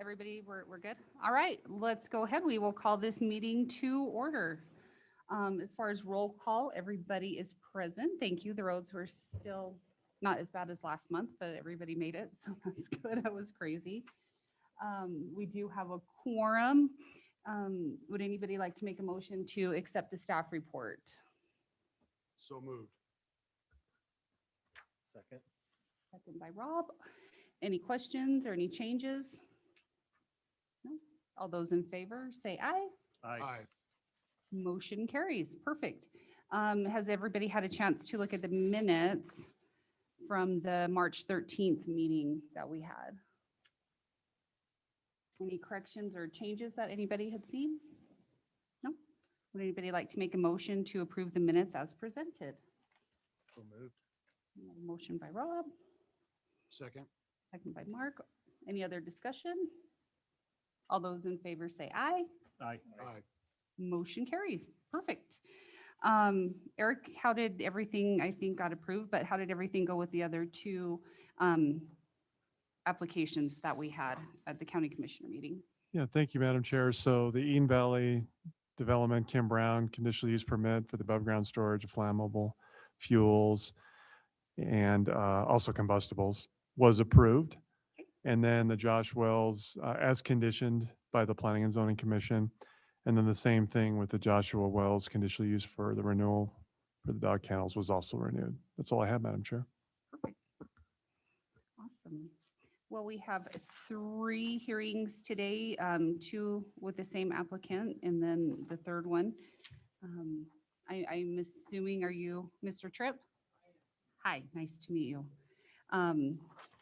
Everybody, we're good? All right, let's go ahead. We will call this meeting to order. As far as roll call, everybody is present. Thank you. The roads were still not as bad as last month, but everybody made it, so that's good. That was crazy. We do have a quorum. Would anybody like to make a motion to accept the staff report? So moved. Second. Second by Rob. Any questions or any changes? No? All those in favor, say aye. Aye. Motion carries. Perfect. Has everybody had a chance to look at the minutes from the March 13th meeting that we had? Any corrections or changes that anybody had seen? No? Would anybody like to make a motion to approve the minutes as presented? So moved. Motion by Rob, Second. second by Mark. Any other discussion? All those in favor say aye. Aye. Aye. Motion carries. Perfect. Eric, how did everything, I think, got approved, but how did everything go with the other two applications that we had at the county commissioner meeting? Yeah, thank you, Madam Chair. So the Eaton Valley Development, Kim Brown, conditional use permit for the above ground storage of flammable fuels and also combustibles was approved. And then the Josh Wells, as conditioned by the Planning and Zoning Commission. And then the same thing with the Joshua Wells conditional use for the renewal for the dog kennels was also renewed. That's all I have, Madam Chair. Perfect. Awesome. Well, we have 3 hearings today, 2 with the same applicant, and then the third one. I'm assuming, are you Mr. Tripp? Hi, nice to meet you.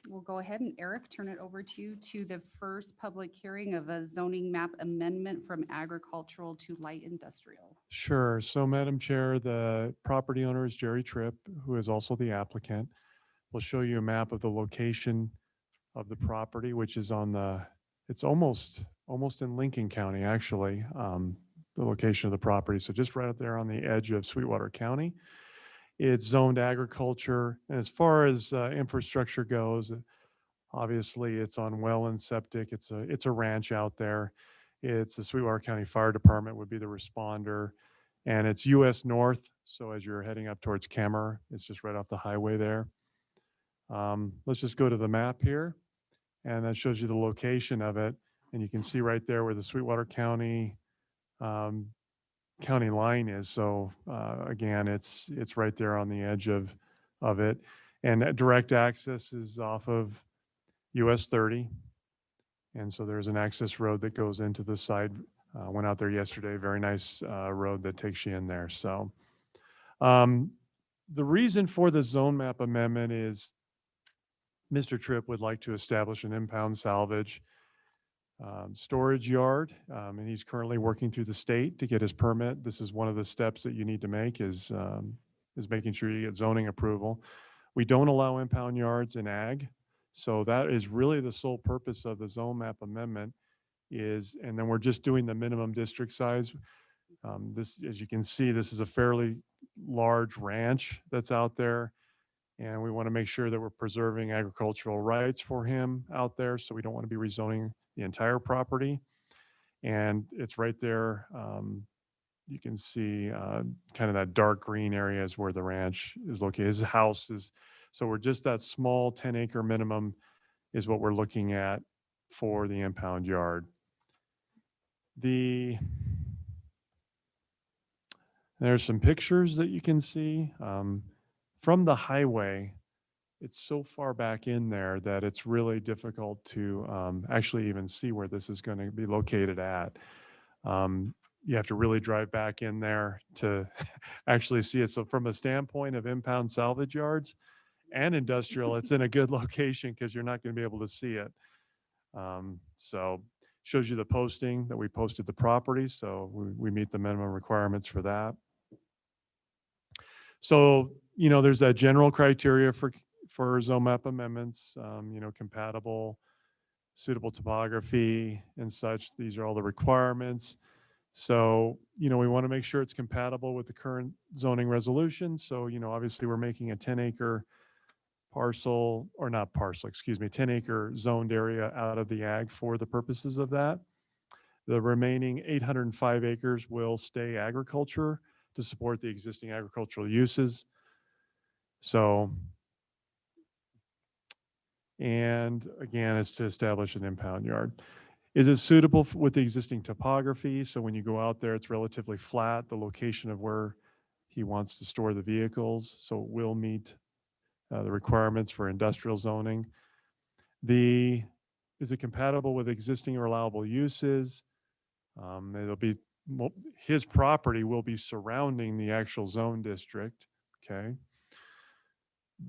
We'll go ahead and Eric, turn it over to you to the first public hearing of a zoning map amendment from agricultural to light industrial. Sure. So, Madam Chair, the property owner is Jerry Tripp, who is also the applicant. We'll show you a map of the location of the property, which is on it's almost in Lincoln County, actually, the location of the property. So just right up there on the edge of Sweetwater County. It's zoned agriculture. And as far as infrastructure goes, obviously it's on well and septic. It's a ranch out there. It's the Sweetwater County Fire Department would be the responder. And it's US North. So as you're heading up towards Kemmer, it's just right off the highway there. Let's just go to the map here. And that shows you the location of it. And you can see right there where the Sweetwater County county line is. So again, it's right there on the edge of it. And direct access is off of US 30. And so there's an access road that goes into the side. Went out there yesterday. Very nice road that takes you in there. So the reason for the zone map amendment is Mr. Tripp would like to establish an impound salvage storage yard, and he's currently working through the state to get his permit. This is one of the steps that you need to make is making sure you get zoning approval. We don't allow impound yards in ag, so that is really the sole purpose of the zone map amendment and then we're just doing the minimum district size. This, as you can see, this is a fairly large ranch that's out there. And we want to make sure that we're preserving agricultural rights for him out there. So we don't want to be rezoning the entire property. And it's right there. You can see kind of that dark green area is where the ranch is located. His house is, so we're just that small 10-acre minimum is what we're looking at for the impound yard. There's some pictures that you can see. From the highway, it's so far back in there that it's really difficult to actually even see where this is going to be located at. You have to really drive back in there to actually see it. So from a standpoint of impound salvage yards and industrial, it's in a good location because you're not going to be able to see it. So shows you the posting that we posted the property. So we meet the minimum requirements for that. So, there's that general criteria for zone map amendments, compatible, suitable topography and such. These are all the requirements. So, we want to make sure it's compatible with the current zoning resolution. So, obviously we're making a 10-acre parcel, or not parcel, excuse me, 10-acre zoned area out of the ag for the purposes of that. The remaining 805 acres will stay agriculture to support the existing agricultural uses. So, and again, it's to establish an impound yard. Is it suitable with the existing topography? So when you go out there, it's relatively flat, the location of where he wants to store the vehicles. So it will meet the requirements for industrial zoning. Is it compatible with existing or allowable uses? It'll be, his property will be surrounding the actual zone district, okay?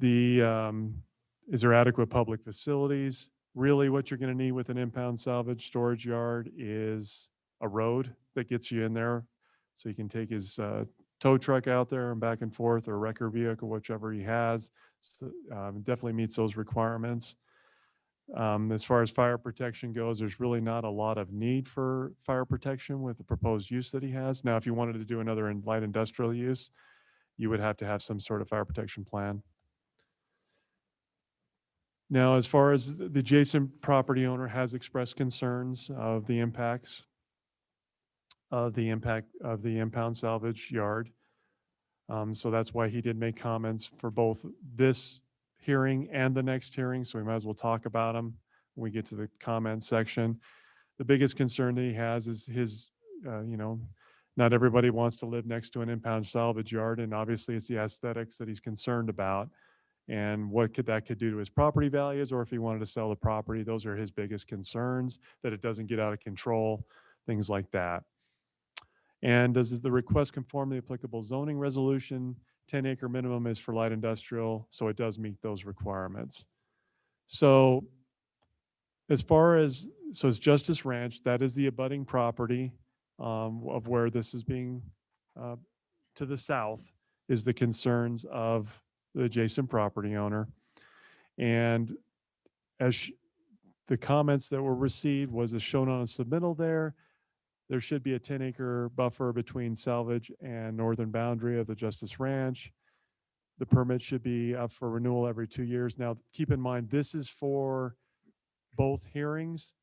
Is there adequate public facilities? Really what you're gonna need with an impound salvage storage yard is a road that gets you in there. So you can take his tow truck out there and back and forth, or wrecker vehicle, whichever he has. So, definitely meets those requirements. As far as fire protection goes, there's really not a lot of need for fire protection with the proposed use that he has. Now, if you wanted to do another light industrial use, you would have to have some sort of fire protection plan. Now, as far as the adjacent property owner has expressed concerns of the impacts of the impound salvage yard. So that's why he did make comments for both this hearing and the next hearing, so we might as well talk about them when we get to the comment section. The biggest concern that he has is his, not everybody wants to live next to an impound salvage yard, and obviously it's the aesthetics that he's concerned about and what that could do to his property values, or if he wanted to sell the property. Those are his biggest concerns, that it doesn't get out of control, things like that. And does the request conform to the applicable zoning resolution? 10-acre minimum is for light industrial, so it does meet those requirements. So as far as, so it's Justice Ranch, that is the abutting property of where this is being, to the south is the concerns of the adjacent property owner. And as the comments that were received was as shown on a submittal there should be a 10-acre buffer between salvage and northern boundary of the Justice Ranch. The permit should be up for renewal every 2 years. Now, keep in mind, this is for both hearings.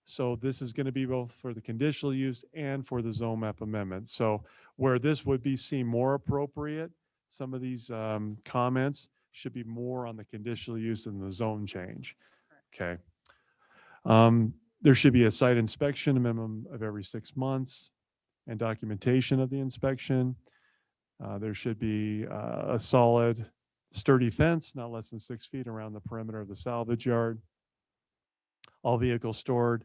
So this is going to be both for the conditional use and for the zone map amendment. So where this would be seen more appropriate, some of these comments should be more on the conditional use than the zone change. Okay. There should be a site inspection, a minimum of every 6 months, and documentation of the inspection. There should be a solid, sturdy fence, not less than 6 feet around the perimeter of the salvage yard. All vehicles stored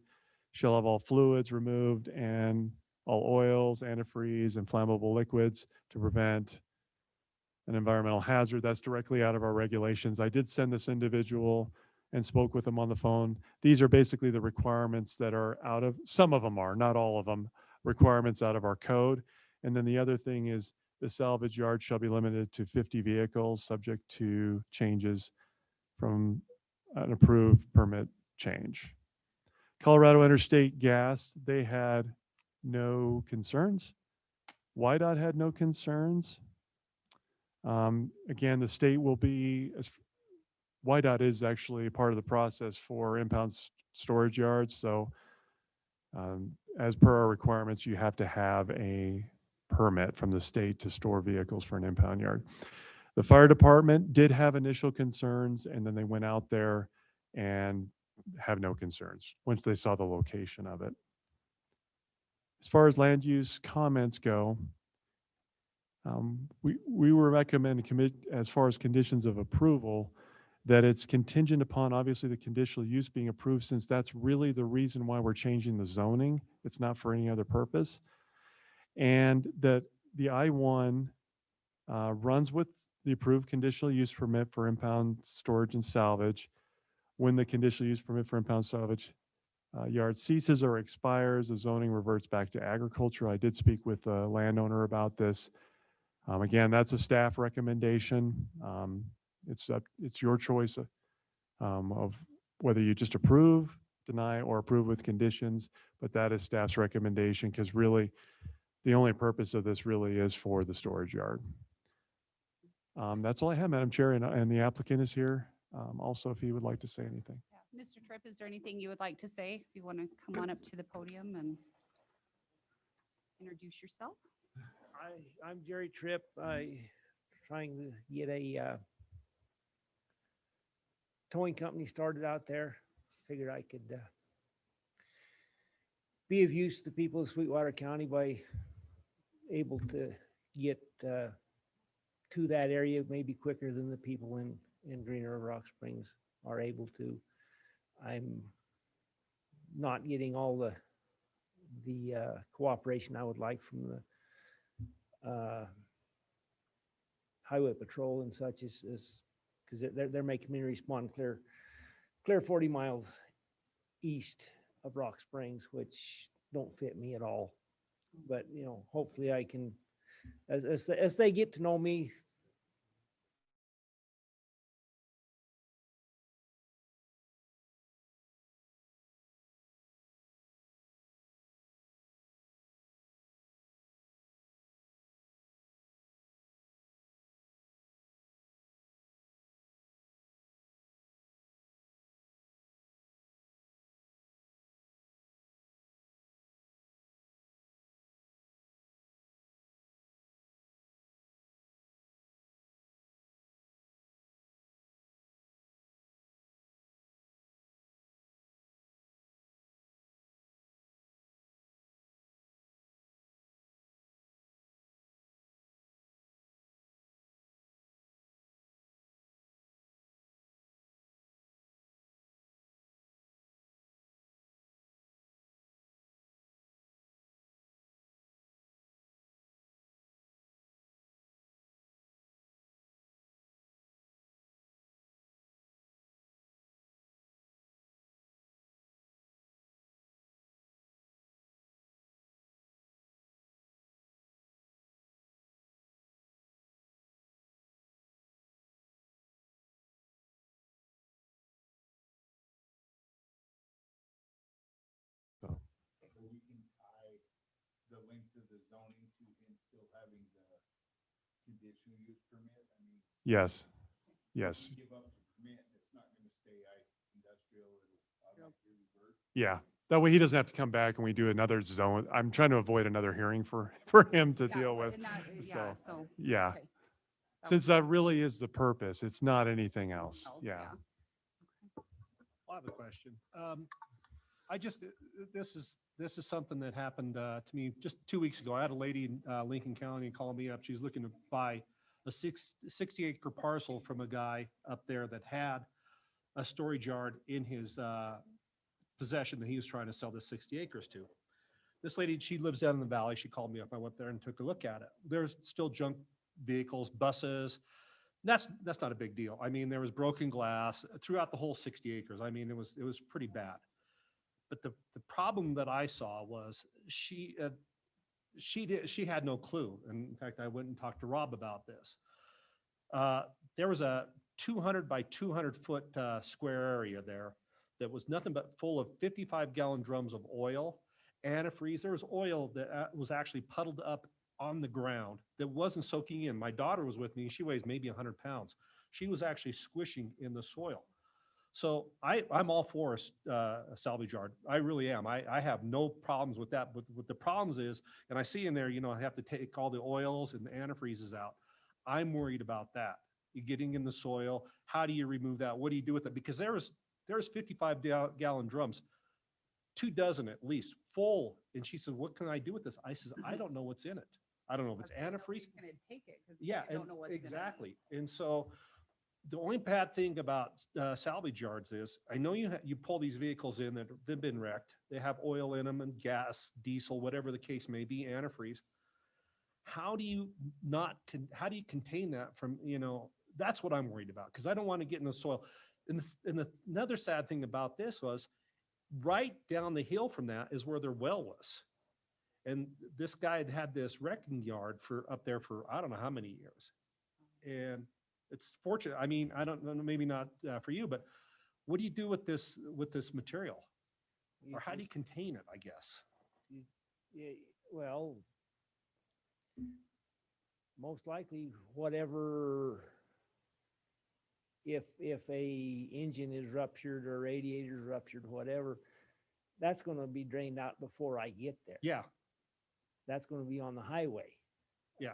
shall have all fluids removed and all oils, antifreeze, and flammable liquids to prevent an environmental hazard. That's directly out of our regulations. I did send this individual and spoke with them on the phone. These are basically the requirements that are out of, some of them are, not all of them, requirements out of our code. And then the other thing is the salvage yard shall be limited to 50 vehicles, subject to changes from an approved permit change. Colorado Interstate Gas, they had no concerns. YDOT had no concerns. Again, the state will be, YDOT is actually part of the process for impound storage yards. So as per our requirements, you have to have a permit from the state to store vehicles for an impound yard. The fire department did have initial concerns, and then they went out there and have no concerns once they saw the location of it. As far as land use comments go, we were recommending as far as conditions of approval, that it's contingent upon obviously the conditional use being approved, since that's really the reason why we're changing the zoning. It's not for any other purpose. And that the I-1 runs with the approved conditional use permit for impound storage and salvage. When the conditional use permit for impound salvage yard ceases or expires, the zoning reverts back to agriculture. I did speak with the landowner about this. Again, that's a staff recommendation. It's your choice of whether you just approve, deny, or approve with conditions, but that is staff's recommendation, because really the only purpose of this really is for the storage yard. That's all I have, Madam Chair, and the applicant is here. also if he would like to say anything. Yeah. Mr. Tripp, is there anything you would like to say? If you want to come on up to the podium and introduce yourself? I'm Jerry Tripp. Trying to get a towing company started out there. Figured I could be of use to people of Sweetwater County by able to get to that area maybe quicker than the people in Green River Rock Springs are able to. I'm not getting all the cooperation I would like from the highway patrol and such is because they're making me respond clear 40 miles east of Rock Springs, which don't fit me at all. But hopefully I can, as they get to know me. So, So we can tie the length of the zoning to him still having the conditional use permit? I mean, yes, if yes, we give up the permit, it's not gonna stay industrial, it'll automatically revert. yeah. That way he doesn't have to come back and we do another zone. I'm trying to avoid another hearing for him to Yeah, deal well, with. and that- Yeah, So, so. yeah. Okay. Since that really is the purpose, it's not anything else. Else, Yeah. I have a question. I just, this is something that happened to me just 2 weeks ago. I had a lady in Lincoln County call me up. She's looking to buy a 60-acre parcel from a guy up there that had a storage yard in his possession that he was trying to sell the 60 acres to. This lady, she lives down in the valley. She called me up. I went there and took a look at it. There's still junk vehicles, buses. That's not a big deal. I mean, there was broken glass throughout the whole 60 acres. I mean, it was pretty bad. But the problem that I saw was she had no clue. And in fact, I went and talked to Rob about this. There was a 200 by 200 foot square area there that was nothing but full of 55-gallon drums of oil, antifreeze. There was oil that was actually puddled up on the ground that wasn't soaking in. My daughter was with me. She weighs maybe 100 pounds. She was actually squishing in the soil. So I'm all for a salvage yard. I really am. I have no problems with that. But what the problems is, and I see in there, I have to take all the oils and the antifreezes out. I'm worried about that. You're getting in the soil. How do you remove that? What do you do with it? Because there's 55-gallon drums, 24 at least, full. And she said, "What can I do with this?" I says, "I don't know what's in it. I don't know if it's antifreeze." Gonna take it, 'cause Yeah, you don't know what's in it. exactly. And so the only bad thing about salvage yards is, I know you pull these vehicles in that they've been wrecked. They have oil in them and gas, diesel, whatever the case may be, antifreeze. How do you contain that from, that's what I'm worried about, because I don't want to get in the soil. Another sad thing about this was, right down the hill from that is where their well was. And this guy had this wrecking yard up there for I don't know how many years. And it's fortunate. I mean, I don't know, maybe not for you, but what do you do with this material? Or how do you contain it, I guess? Yeah, well, most likely whatever if a engine is ruptured or radiator is ruptured, whatever, that's gonna be drained out before I get there. Yeah, That's gonna be on the highway. Yeah.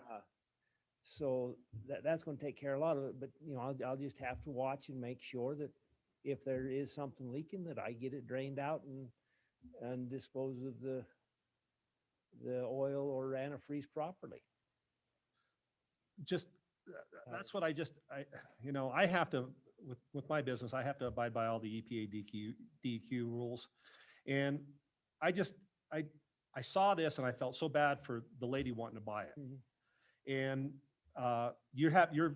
So that's gonna take care of a lot of it, but you know, I'll just have to watch and make sure that if there is something leaking, that I get it drained out and dispose of the oil or antifreeze properly. just, that's what I have to, with my business, I have to abide by all the EPA DEQ rules. And I just, I saw this and I felt so bad for the lady wanting to buy it. Mhm. And you have your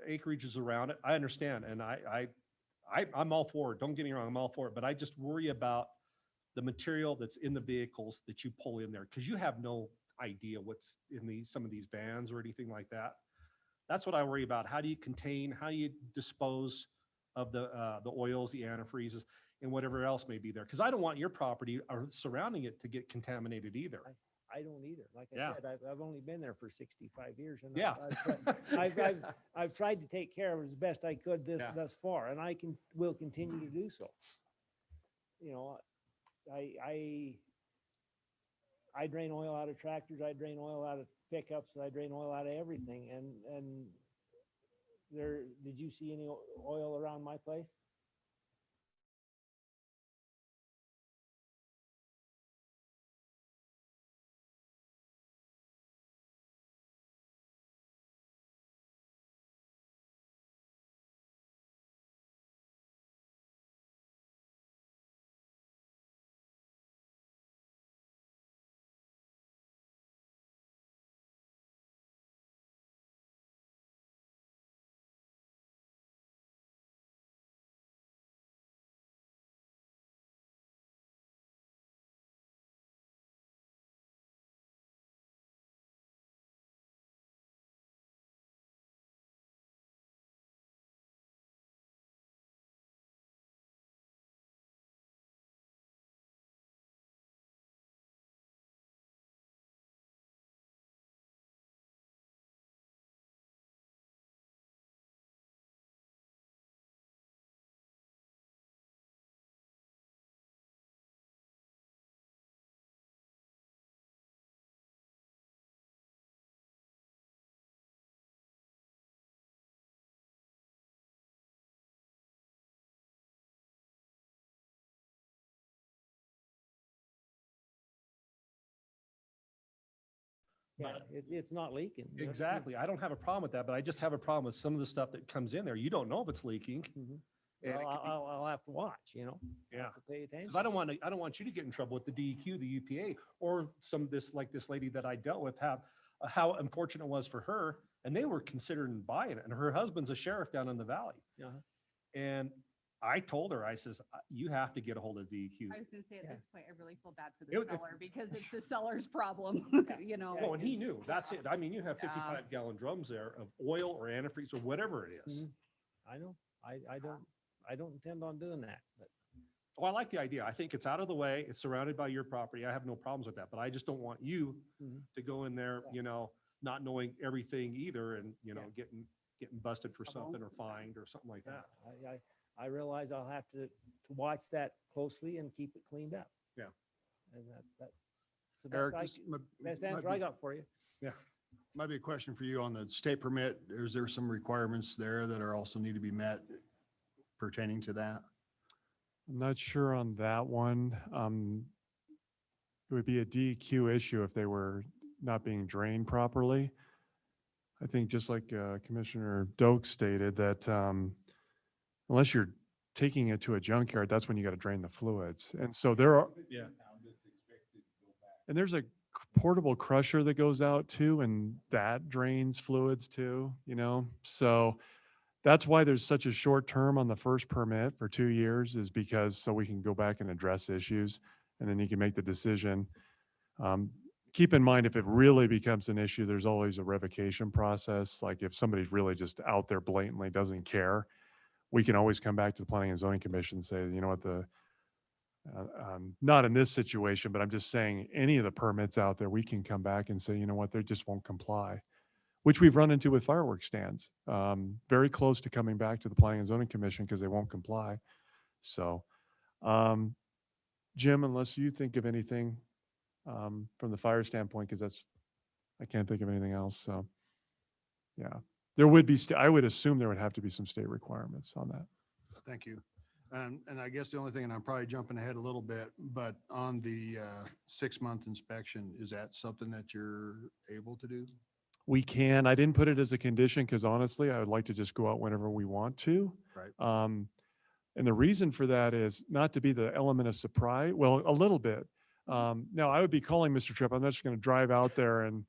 acreage is around it. I understand. And I'm all for it. Don't get me wrong. I'm all for it. But I just worry about the material that's in the vehicles that you pull in there, because you have no idea what's in some of these vans or anything like that. That's what I worry about. How do you contain, how do you dispose of the oils, the antifreezes, and whatever else may be there? Because I don't want your property or surrounding it to get contaminated either. I don't either. Like I Yeah. said, I've only been there for 65 years and Yeah. I've tried to take care of it as best I could Yeah. thus far, and will continue to do so. You know, I drain oil out of tractors, I drain oil out of pickups, I drain oil out of everything, and did you see any oil around my place? Yeah, it's not leaking. you know? Exactly. I don't have a problem with that, but I just have a problem with some of the stuff that comes in there. You don't know if it's leaking. Mhm. And Well, I'll have to watch, you know? I'll Yeah. have to pay attention. Because I don't want you to get in trouble with the DEQ, the UPA, or like this lady that I dealt with, how unfortunate it was for her. And they were considering buying it. And her husband's a sheriff down in the valley. Uh-huh. And I told her, I says, you have to get a hold of DEQ. I was gonna say at Yeah. this point, I really feel bad for It the would- seller because it's the seller's problem, you know? Oh, and he knew. That's it. I mean, you have Yeah. 55-gallon drums there of oil or antifreeze or whatever it is. Mhm. I know. I don't intend on doing that, but Oh, I like the idea. I think it's out of the way. It's surrounded by your property. I have no problems with that, but I just don't want you Mhm. to go in there, not knowing everything either and, Yeah. getting busted for Trouble. something or fined or something like yeah, that. I realize I'll have to watch that closely and keep it cleaned up. Yeah. And that's the Eric, best best answer I might got for you. be a question for you on the state permit. Is there some requirements there that are also need to be met pertaining to that? I'm not sure on that one. It would be a DEQ issue if they were not being drained properly. I think just like Commissioner Doak stated that unless you're taking it to a junkyard, that's when you got to drain the fluids. And so there are, Yeah. and there's a portable crusher that goes out too, and that drains fluids too, So that's why there's such a short term on the first permit for 2 years, is because so we can go back and address issues and then you can make the decision. Keep in mind, if it really becomes an issue, there's always a revocation process. Like if somebody's really just out there blatantly doesn't care, we can always come back to the Planning and Zoning Commission and say, you know what, not in this situation, but I'm just saying any of the permits out there, we can come back and say, you know what, they just won't comply. which we've run into with fireworks stands. Very close to coming back to the Planning and Zoning Commission because they won't comply. So, Jim, unless you think of anything from the fire standpoint, because I can't think of anything else. So, yeah, there would be, I would assume there would have to be some state requirements on that. Thank you. And I guess the only thing, and I'm probably jumping ahead a little bit, but on the 6-month inspection, is that something that you're able to do? We can. I didn't put it as a condition because honestly, I would like to just go out whenever we want to. Right. And the reason for that is not to be the element of surprise. Well, a little bit. No, I would be calling Mr. Tripp. I'm not just going to drive out there and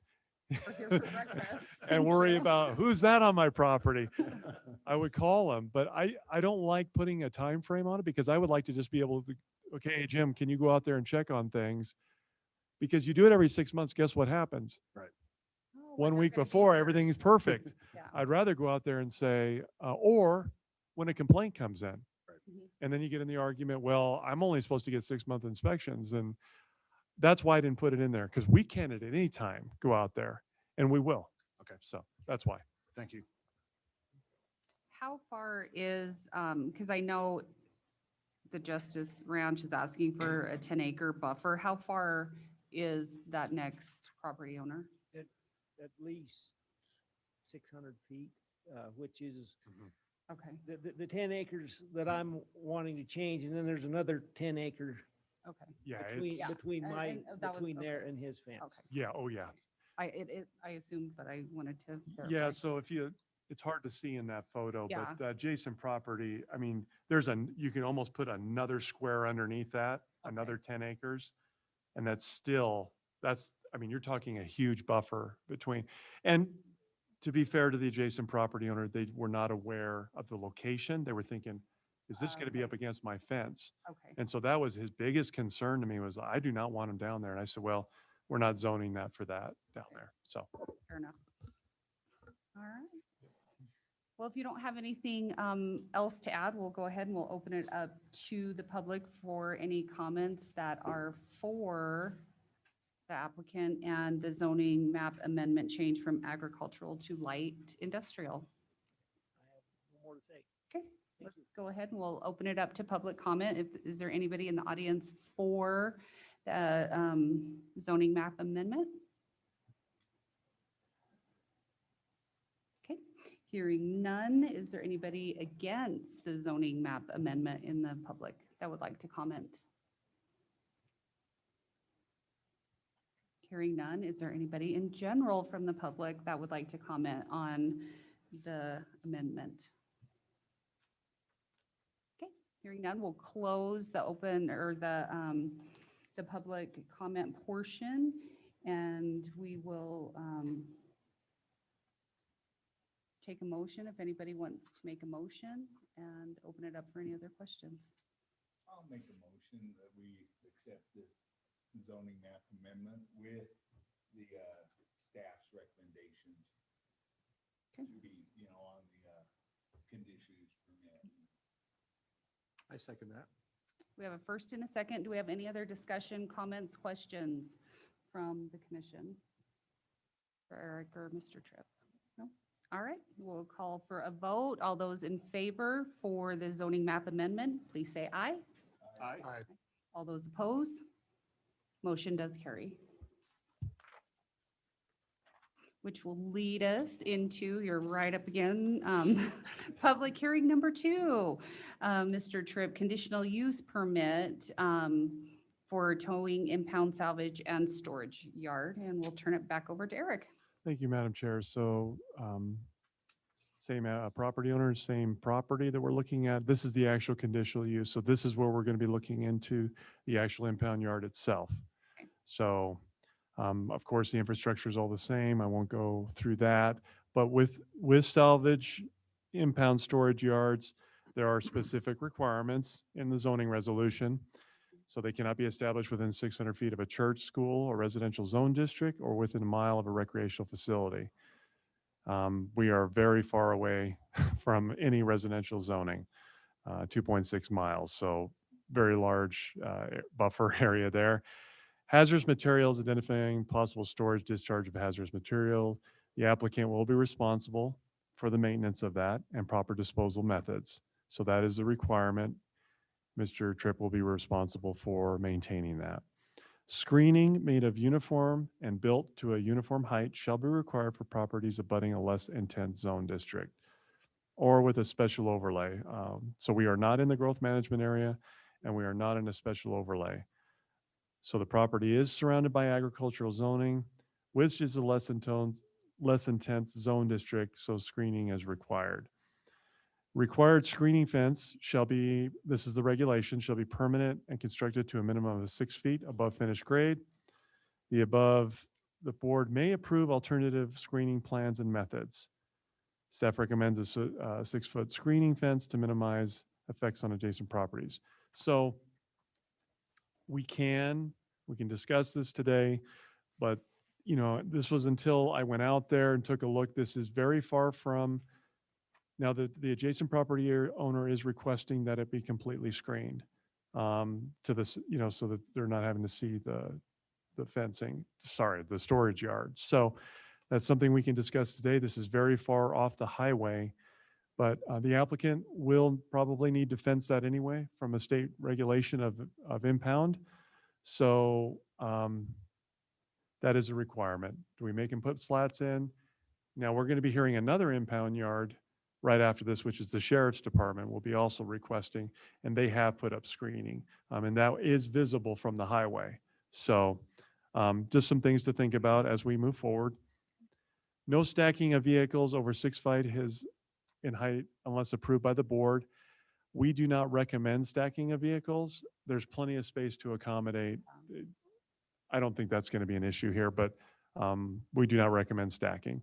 We're here for breakfast. and worry about who's that on my property. I would call him, but I don't like putting a time frame on it because I would like to just be able to, okay, Jim, can you go out there and check on things? Because you do it every 6 months, guess what happens? Oh, when 1 they're week gonna be before, here. everything's perfect. Yeah. I'd rather go out there and say, or when a complaint comes in. Mhm. And then you get in the argument, well, I'm only supposed to get 6-month inspections. And that's why I didn't put it in there because we can at any time go out there and we will. Okay. So that's why. Thank you. How far is, because I know the Justice Ranch is asking for a 10-acre buffer. How far is that next property owner? At least 600 feet, which is Okay, the 10 acres that I'm wanting to change. And then there's another 10 acre okay, Yeah, between, it's, Yeah. between And- my, and that was- between there okay. and his fence. okay. yeah, oh yeah. I assumed, but I wanted to verify. Yeah, so it's hard to see in that photo, Yeah. but the adjacent property, I mean, you can almost put another square underneath that, Okay. another 10 acres. And I mean, you're talking a huge buffer between, and to be fair to the adjacent property owner, they were not aware of the location. They were thinking, is this going to be up against my fence? Okay, And so that was his biggest concern to me was, I do not want him down there. And I said, well, we're not zoning that for that down there. So. fair enough. All right. Well, if you don't have anything else to add, we'll go ahead and we'll open it up to the public for any comments that are for the applicant and the zoning map amendment change from agricultural to light industrial. I have no more to say. Okay, let's go ahead and we'll open it up to public comment. Is there anybody in the audience for the zoning map amendment? Okay, hearing none. Is there anybody against the zoning map amendment in the public that would like to comment? Hearing none. Is there anybody in general from the public that would like to comment on the amendment? Okay, hearing none, we'll close the open or the public comment portion, and we will take a motion if anybody wants to make a motion and open it up for any other questions. I'll make a motion that we accept this zoning map amendment with the staff's recommendations. Okay. To be, on the conditional use permit. I second that. We have a first and a second. Do we have any other discussion, comments, questions from the commission? For Eric or Mr. Tripp? No? All right, we'll call for a vote. All those in favor for the zoning map amendment, please say aye. Aye. All those opposed? Motion does carry. Which will lead us into, you're right up again, public hearing number 2. Mr. Tripp, conditional use permit for towing, impound salvage, and storage yard. And we'll turn it back over to Eric. Thank you, Madam Chair. So same property owner, same property that we're looking at. This is the actual conditional use. So this is where we're going to be looking into the actual impound yard itself. Okay. So of course, the infrastructure is all the same. I won't go through that. But with salvage, impound storage yards, there are specific requirements in the zoning resolution. So they cannot be established within 600 feet of a church, school, or residential zone district, or within a mile of a recreational facility. We are very far away from any residential zoning, 2.6 miles. So very large buffer area there. Hazardous materials, identifying possible storage, discharge of hazardous material. The applicant will be responsible for the maintenance of that and proper disposal methods. So that is a requirement. Mr. Tripp will be responsible for maintaining that. Screening made of uniform and built to a uniform height shall be required for properties abutting a less intense zone district or with a special overlay. So we are not in the growth management area and we are not in a special overlay. So the property is surrounded by agricultural zoning, which is a less intense zone district, so screening is required. Required screening fence shall be, this is the regulation, shall be permanent and constructed to a minimum of 6 feet above finished grade. The board may approve alternative screening plans and methods. Staff recommends a 6-foot screening fence to minimize effects on adjacent properties. So we can discuss this today, but this was until I went out there and took a look. This is very far from, now the adjacent property owner is requesting that it be completely screened to this, so that they're not having to see the fencing, the storage yard. So that's something we can discuss today. This is very far off the highway, but the applicant will probably need to fence that anyway from a state regulation of impound. So that is a requirement. Do we make him put slats in? Now, we're going to be hearing another impound yard right after this, which is the sheriff's department will be also requesting, and they have put up screening, and that is visible from the highway. So just some things to think about as we move forward. No stacking of vehicles over 6 feet in height unless approved by the board. We do not recommend stacking of vehicles. There's plenty of space to accommodate. I don't think that's going to be an issue here, but we do not recommend stacking.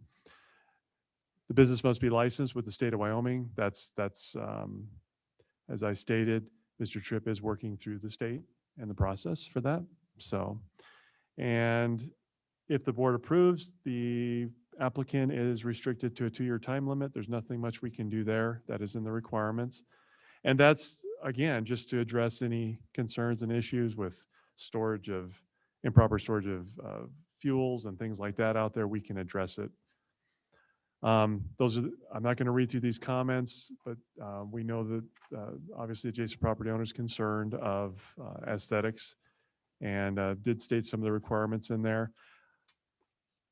The business must be licensed with the state of Wyoming. That's as I stated, Mr. Tripp is working through the state and the process for that. So, and if the board approves, the applicant is restricted to a 2-year time limit. There's nothing much we can do there. That is in the requirements. And that's, again, just to address any concerns and issues with improper storage of fuels and things like that out there, we can address it. I'm not going to read through these comments, but we know that obviously adjacent property owners concerned of aesthetics and did state some of the requirements in there.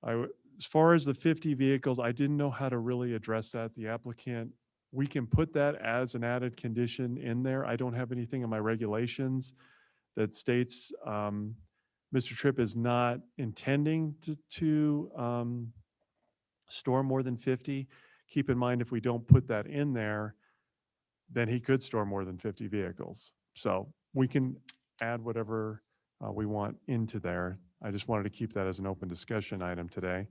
As far as the 50 vehicles, I didn't know how to really address that. The applicant, we can put that as an added condition in there. I don't have anything in my regulations that states Mr. Tripp is not intending to store more than 50. Keep in mind, if we don't put that in there, then he could store more than 50 vehicles. So we can add whatever we want into there. I just wanted to keep that as an open discussion item today.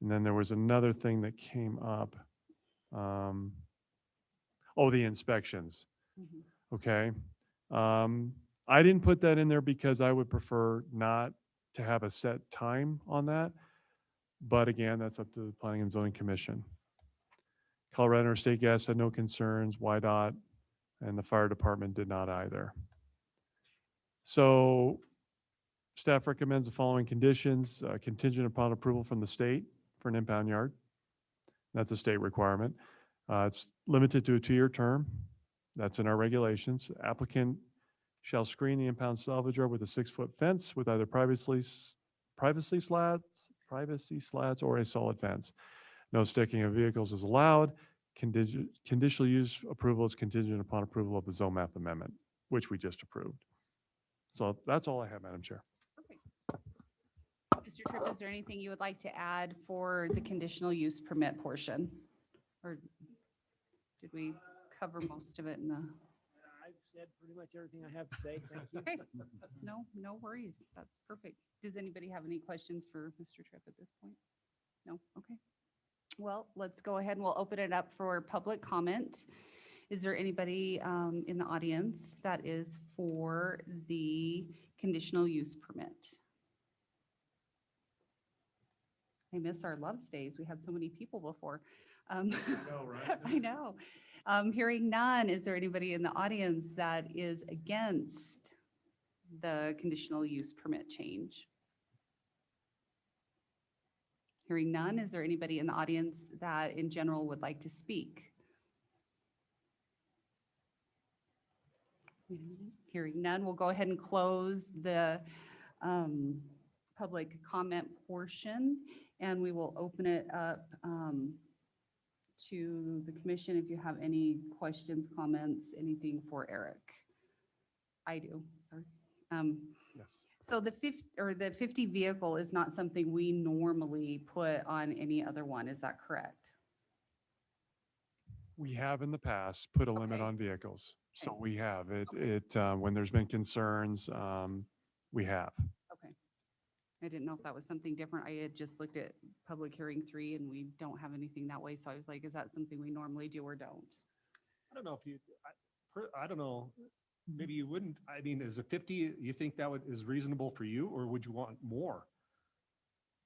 And then there was another thing that came up. The inspections. Mhm. Okay. I didn't put that in there because I would prefer not to have a set time on that. But again, that's up to the Planning and Zoning Commission. Colorado Interstate Gas had no concerns, YDOT, and the fire department did not either. So staff recommends the following conditions, contingent upon approval from the state for an impound yard. That's a state requirement. It's limited to a 2-year term. That's in our regulations. Applicant shall screen the impound salvage yard with a 6-foot fence with either privacy slats or a solid fence. No sticking of vehicles is allowed. Conditional use approval is contingent upon approval of the zone map amendment, which we just approved. So that's all I have, Madam Chair. Perfect. Mr. Tripp, is there anything you would like to add for the conditional use permit portion? Or did we cover most of it in the? I've said pretty much everything I have to say. Thank you. Okay, no worries. That's perfect. Does anybody have any questions for Mr. Tripp at this point? No? Okay. Well, let's go ahead and we'll open it up for public comment. Is there anybody in the audience that is for the conditional use permit? I miss our Loves Days. We had so many people before. I know, right? I know. Hearing none, is there anybody in the audience that is against the conditional use permit change? Hearing none, is there anybody in the audience that in general would like to speak? Hearing none, we'll go ahead and close the public comment portion, and we will open it up to the commission if you have any questions, comments, anything for Eric. I do, sorry. Yes. So the 50 vehicle is not something we normally put on any other one, is that correct? We have in the past put a limit Okay. on vehicles. So Okay. we have Okay. when there's been concerns, we have. Okay. I didn't know if that was something different. I had just looked at public hearing 3 and we don't have anything that way. So I was like, is that something we normally do or don't? I don't know if you, I don't know, maybe you wouldn't, I mean, is a 50, you think that is reasonable for you, or would you want more?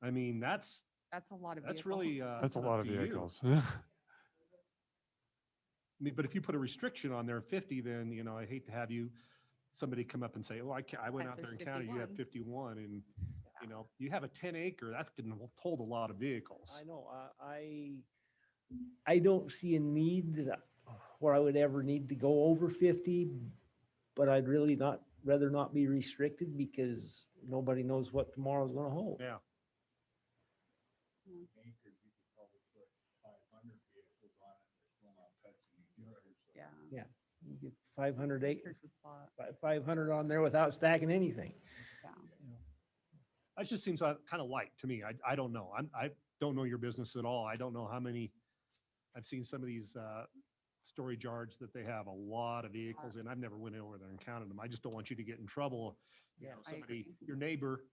I mean, that's That's a lot of That's vehicles. really, That's a up lot of to you. vehicles. I mean, but if you put a restriction on there of 50, then, you know, I hate to have somebody come up and say, oh, I went But out there there's and counted, you have 51. 51, and, Yeah. you know, you have a 10 acre, that can hold a lot of vehicles. I know, I don't see a need where I would ever need to go over 50, but I'd really rather not be restricted because nobody knows what tomorrow's gonna hold. Yeah, Acres, you could probably put 500 vehicles on it, they're still not touching each other. So Yeah. Yeah. You get 500 acres, Here's a spot. 500 on there without stacking anything. Yeah. that just seems kind of light to me. I don't know. I don't know your business at all. I don't know how many, I've seen some of these storage yards that they have a lot of vehicles in. I've never went over there and counted them. I just don't want you to get in trouble. You Yeah, know, I somebody, agree. your neighbor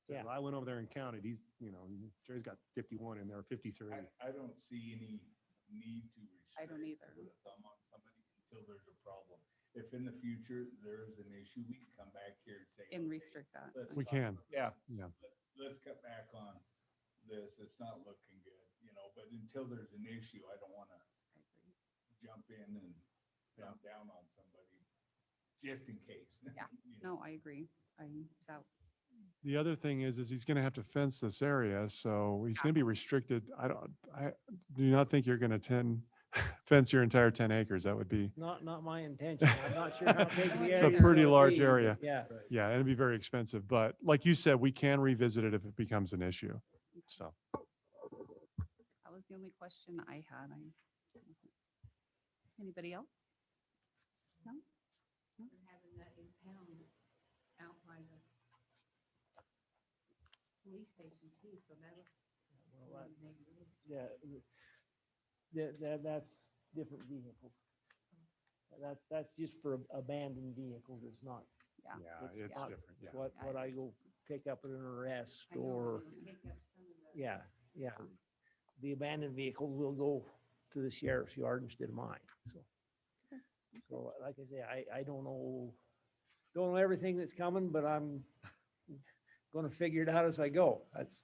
said, Yeah. "Well, I went over there and counted. He's, you know, Jerry's got 51 in there, 53. I don't see any need to I don't restrict, either. put a thumb on somebody until there's a problem. If in the future there is an issue, we can come back here and say. And okay, restrict that. let's We talk can. about Yeah. this. Yeah. Let's cut back on this. It's not looking good, you know, but until there's an issue, I don't want to I agree. jump in and pound down on somebody just in case. Yeah. you know. No, I agree. That, The other thing is he's going to have to fence this area, so he's going to be restricted. I do not think you're going to fence your entire 10 acres. That would be, Not my intention. I'm not sure how big the It's area. a pretty will large be, but area. Yeah. yeah, it'd be very expensive. But like you said, we can revisit it if it becomes an issue. So, that was the only question I had. Anybody else? No? We're having that impound out by the police station too, so that'll. Well, make it a little- That's different vehicles. That's just for abandoned vehicles. It's not Yeah. yeah, It's it's not different. Yeah. what I go pick up at an arrest I know or, it'll take up some of the. yeah. The abandoned vehicles will go to the sheriff's yard instead of mine, so like I say, I don't know everything that's coming, but I'm gonna figure it out as I go. That's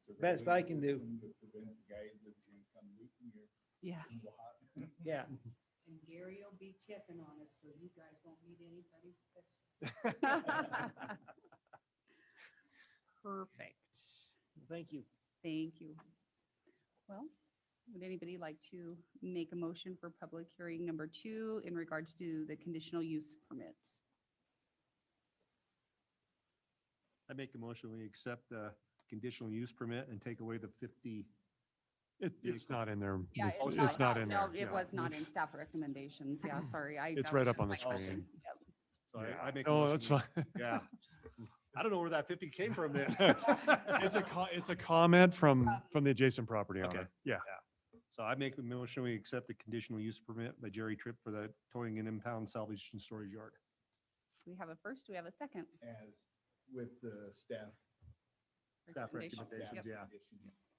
It's a best I can do. system to prevent guys that can come looting your Yes. lot. Yeah. And Gary will be checking on us, so you guys won't need anybody special. Perfect. Thank you. Thank you. Well, would anybody like to make a motion for public hearing number 2 in regards to the conditional use permit? I make a motion, we accept the conditional use permit and take away the 50. It's Vehicle. not in there. Yeah, Mr. It's not in there. No, it yeah. was not in It's- staff recommendations. Yeah, sorry. It's that right was up just on the my screen. question. Yep. So Yeah. I make. a Oh, motion that's we- fine. Yeah. I don't know where that 50 came from then. It's a comment from the adjacent property Okay. owner. Yeah. So I make a motion, we accept the conditional use permit by Jerry Tripp for the towing and impound salvage and storage yard. We have a first, we have a second. As with the staff. Staff Recommendations. recommendations, Yep. yeah. conditions.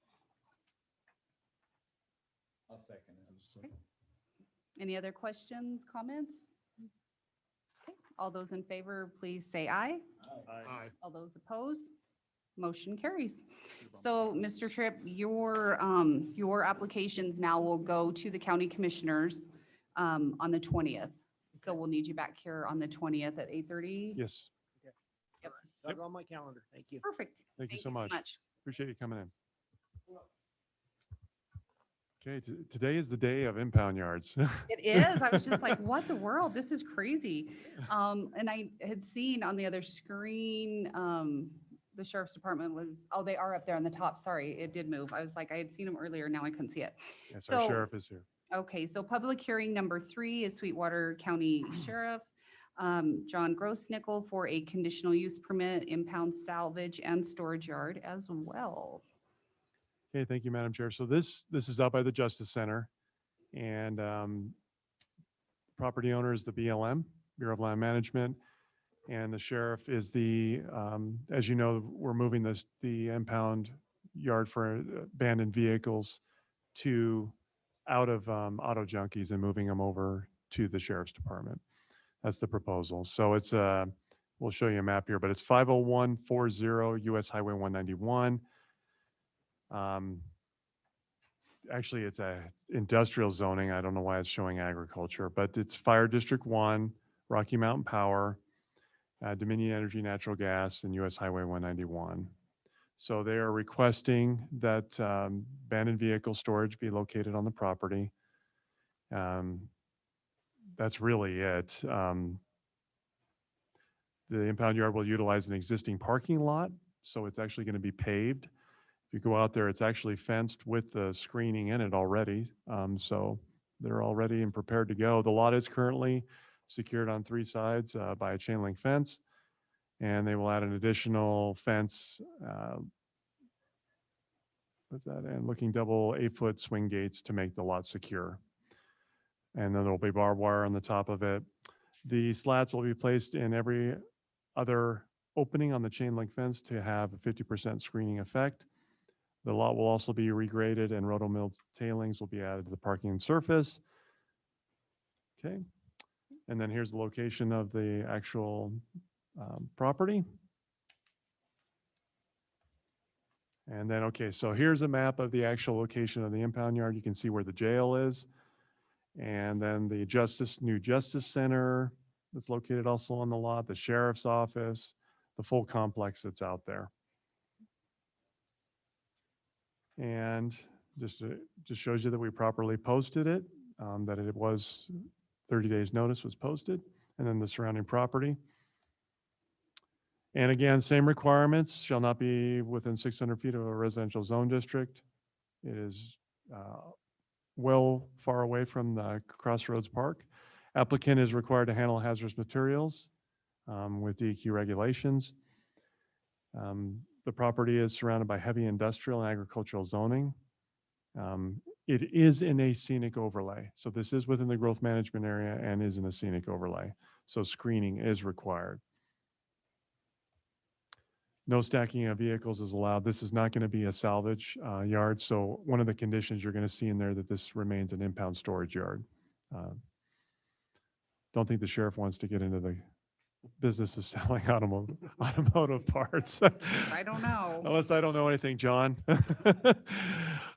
I'll second it. Okay. Any other questions, comments? Okay. All those in favor, please say aye. Aye. All those opposed, motion carries. So, Mr. Tripp, your applications now will go to the county commissioners on the 20th. So we'll need you back here on the 20th at 8:30. Yes. Got it on my calendar. Thank you. Perfect. Thank you so much. Appreciate you coming in. Okay, today is the day of impound yards. It is. I was just like, what the world? This is crazy. And I had seen on the other screen, the sheriff's department was, oh, they are up there on the top. Sorry, it did move. I was like, I had seen them earlier. Now I couldn't see it. Yes, our So- sheriff is here. Okay, so public hearing number 3 is Sweetwater County Sheriff, John Grossnickel for a conditional use permit, impound salvage and storage yard as well. Okay, thank you, Madam Chair. So this is out by the Justice Center, and property owner is the BLM, Bureau of Land Management, and the sheriff is the, as you know, we're moving the impound yard for abandoned vehicles out of auto junkies and moving them over to the sheriff's department. That's the proposal. So it's we'll show you a map here, but it's 50140 US Highway 191. Actually, it's a industrial zoning. I don't know why it's showing agriculture, but it's Fire District 1, Rocky Mountain Power, Dominion Energy Natural Gas, and US Highway 191. So they are requesting that abandoned vehicle storage be located on the property. That's really it. The impound yard will utilize an existing parking lot, so it's actually going to be paved. If you go out there, it's actually fenced with the screening in it already. So they're all ready and prepared to go. The lot is currently secured on 3 sides by a chain link fence, and they will add an additional fence. What's that? And looking double 8-foot swing gates to make the lot secure. And then there'll be barbed wire on the top of it. The slats will be placed in every other opening on the chain link fence to have a 50% screening effect. The lot will also be regraded and roto-milled tailings will be added to the parking surface. Okay. And then here's the location of the actual property. And then, okay, so here's a map of the actual location of the impound yard. You can see where the jail is. And then the new Justice Center that's located also on the lot, the sheriff's office, the full complex that's out there. And just shows you that we properly posted it, that it was 30 days notice was posted, and then the surrounding property. And again, same requirements, shall not be within 600 feet of a residential zone district. It is well far away from the Crossroads Park. Applicant is required to handle hazardous materials with DEQ regulations. The property is surrounded by heavy industrial and agricultural zoning. It is in a scenic overlay. So this is within the growth management area and is in a scenic overlay. So screening is required. No stacking of vehicles is allowed. This is not going to be a salvage yard. So one of the conditions you're going to see in there that this remains an impound storage yard. Don't think the sheriff wants to get into the business of selling automotive parts. I don't know. Unless I don't know anything, John.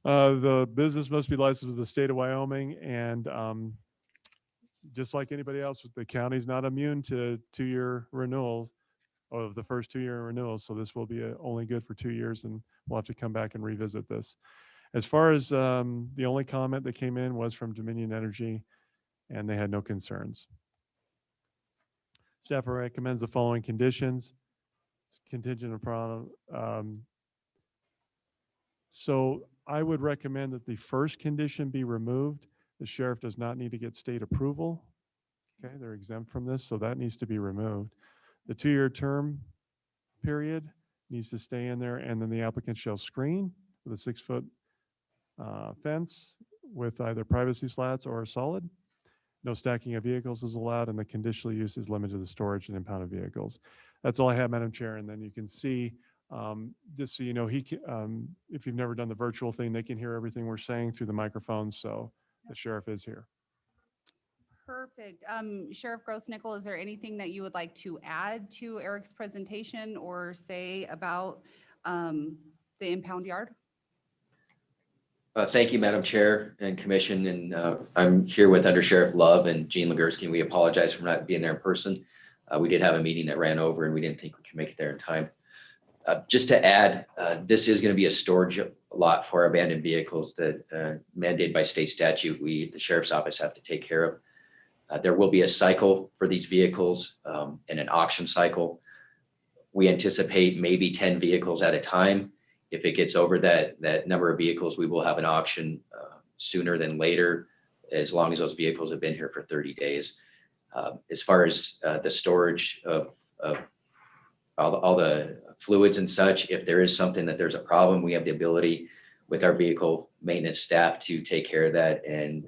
The business must be licensed with the state of Wyoming, and just like anybody else, the county's not immune to 2-year renewals of the first 2-year renewals. So this will be only good for 2 years, and we'll have to come back and revisit this. As far as the only comment that came in was from Dominion Energy, and they had no concerns. Staff recommends the following conditions. It's contingent upon, so I would recommend that the first condition be removed. The sheriff does not need to get state approval. Okay, they're exempt from this, so that needs to be removed. The 2-year term period needs to stay in there, and then the applicant shall screen with a 6-foot fence with either privacy slats or a solid. No stacking of vehicles is allowed, and the conditional use is limited to the storage and impounded vehicles. That's all I have, Madam Chair. And then you can see, just so you know, if you've never done the virtual thing, they can hear everything we're saying through the microphones. So the sheriff is here. Perfect. Sheriff Grossnickel, is there anything that you would like to add to Eric's presentation or say about the impound yard? Thank you, Madam Chair and Commission. And I'm here with Under Sheriff Love and Gene Legursky. We apologize for not being there in person. We did have a meeting that ran over and we didn't think we could make it there in time. Just to add, this is going to be a storage lot for abandoned vehicles that mandated by state statute, the sheriff's office have to take care of. There will be a cycle for these vehicles and an auction cycle. We anticipate maybe 10 vehicles at a time. If it gets over that number of vehicles, we will have an auction sooner than later, as long as those vehicles have been here for 30 days. As far as the storage of all the fluids and such, if there is something that there's a problem, we have the ability with our vehicle maintenance staff to take care of that and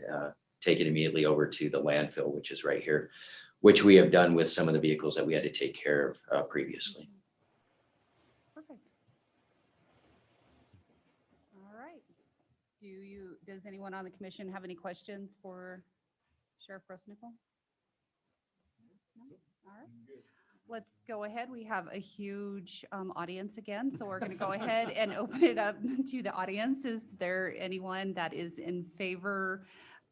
take it immediately over to the landfill, which is right here, which we have done with some of the vehicles that we had to take care of previously. Perfect. All right. Does anyone on the commission have any questions for Sheriff Grosnickle? No? All right. Let's go ahead. We have a huge audience again, so we're going to go ahead and open it up to the audience. Is there anyone that is in favor,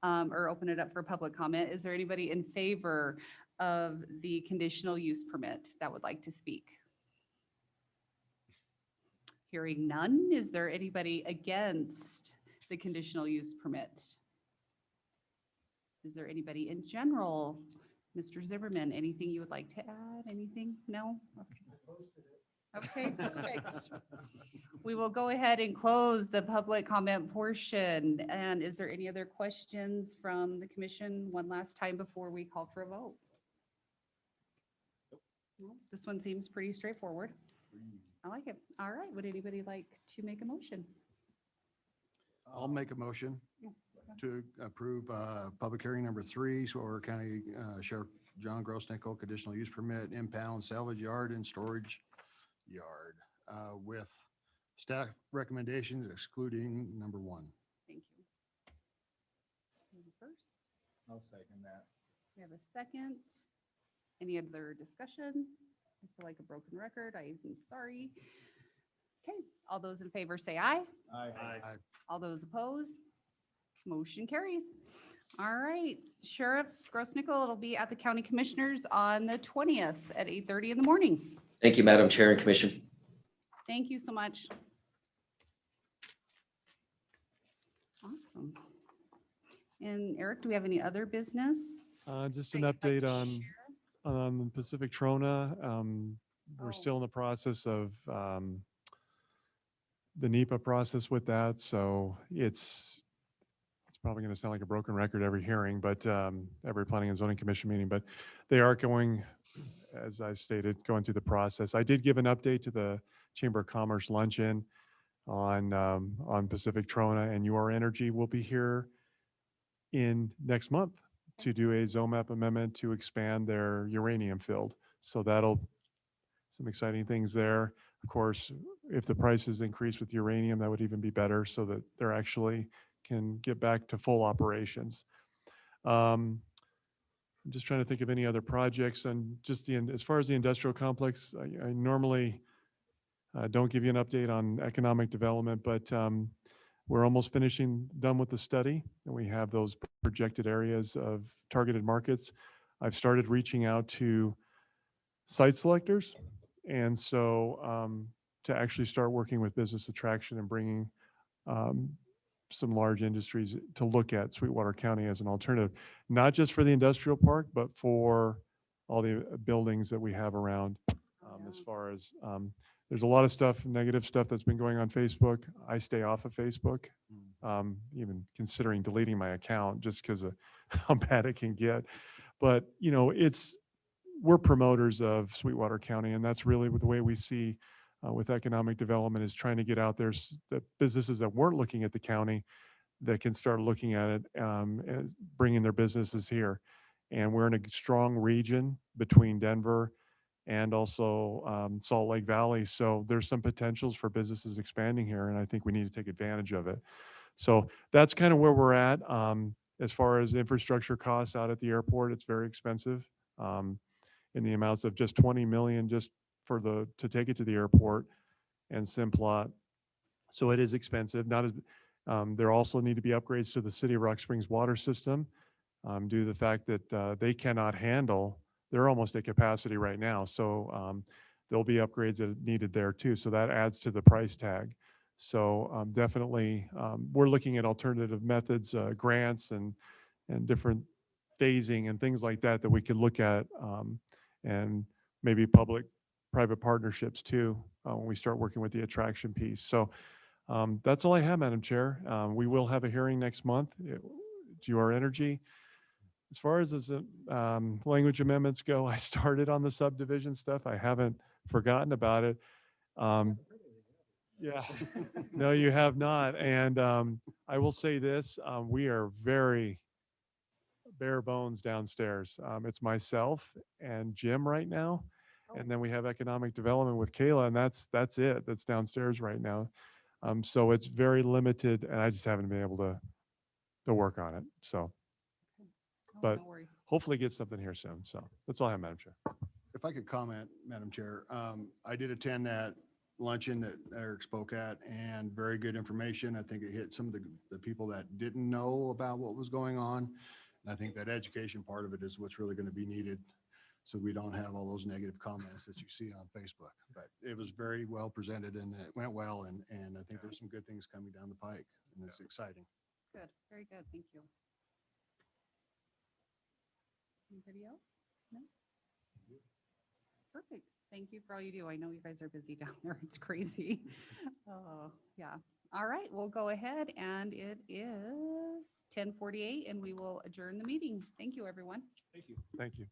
or open it up for public comment? Is there anybody in favor of the conditional use permit that would like to speak? Hearing none, is there anybody against the conditional use permit? Is there anybody in general? Mr. Zimmerman, anything you would like to add? Anything? No? Okay. Okay, perfect. We will go ahead and close the public comment portion. And is there any other questions from the commission one last time before we call for a vote? No, this one seems pretty straightforward. I like it. All right. Would anybody like to make a motion? I'll make a motion to approve public hearing number 3, Sweetwater County Sheriff John Grosnickle, conditional use permit, impound salvage yard and storage yard with staff recommendations excluding number 1. Thank you. Maybe First, I'll second that. we have a second. Any other discussion? I feel like a broken record. I'm sorry. Okay, all those in favor say aye. Aye. All those opposed? Motion carries. All right, Sheriff Grosnickle, it'll be at the County Commissioners on the 20th at 8:30 in the morning. Thank you, Madam Chair and Commission. Thank you so much. Awesome. And Eric, do we have any other business? Just that an you'd like update to on share? Pacific Trona. We're Oh. still in the process of the NEPA process with that. So it's probably going to sound like a broken record every hearing, but every planning and zoning commission meeting, but they are going, as I stated, going through the process. I did give an update to the Chamber of Commerce luncheon on Pacific Trona, and UR Energy will be here in next month to do a zone map amendment to expand their uranium field. So that'll, some exciting things there. Of course, if the prices increase with uranium, that would even be better so that they're actually can get back to full operations. I'm just trying to think of any other projects, and just as far as the industrial complex, I normally don't give you an update on economic development, but we're almost done with the study, and we have those projected areas of targeted markets. I've started reaching out to site selectors, and so to actually start working with business attraction and bringing some large industries to look at Sweetwater County as an alternative, not just for the industrial park, but for all the buildings that we have around. As far as there's a lot of stuff, negative stuff that's been going on Facebook. I stay off of Facebook, even considering deleting my account just because of how bad it can get. But you know, we're promoters of Sweetwater County, and that's really the way we see with economic development is trying to get out there that businesses that weren't looking at the county that can start looking at it as bringing their businesses here. And we're in a strong region between Denver and also Salt Lake Valley. So there's some potentials for businesses expanding here, and I think we need to take advantage of it. So that's kind of where we're at. As far as infrastructure costs out at the airport, it's very expensive in the amounts of just 20 million just to take it to the airport and Simplot. So it is expensive. Not as there also need to be upgrades to the City of Rock Springs water system due to the fact that they cannot handle. They're almost at capacity right now. So there'll be upgrades that are needed there too. So that adds to the price tag. So definitely, we're looking at alternative methods, grants and different phasing and things like that that we could look at, and maybe public-private partnerships too, when we start working with the attraction piece. So that's all I have, Madam Chair. We will have a hearing next month. To your energy. As far as the language amendments go, I started on the subdivision stuff. I haven't forgotten about it. Yeah, no, you have not. And I will say this, we are very bare bones downstairs. It's myself and Jim right now. And then we have economic development with Kayla, and that's it. That's downstairs right now. So it's very limited, and I just haven't been able to work on it. So Oh, but no worries. hopefully get something here soon. So that's all I have, Madam Chair. If I could comment, Madam Chair, I did attend that luncheon that Eric spoke at, and very good information. I think it hit some of the people that didn't know about what was going on. And I think that education part of it is what's really going to be needed, so we don't have all those negative comments that you see on Facebook. But it was very well presented, and it went well, and I think there's some good things coming down the pike, and it's exciting. Good, very good, thank you. Anybody else? No? Perfect. Thank you for all you do. I know you guys are busy down there. It's crazy. Oh, yeah. All right, we'll go ahead, and it is 10:48, and we will adjourn the meeting. Thank you, everyone. Thank you. Thank you.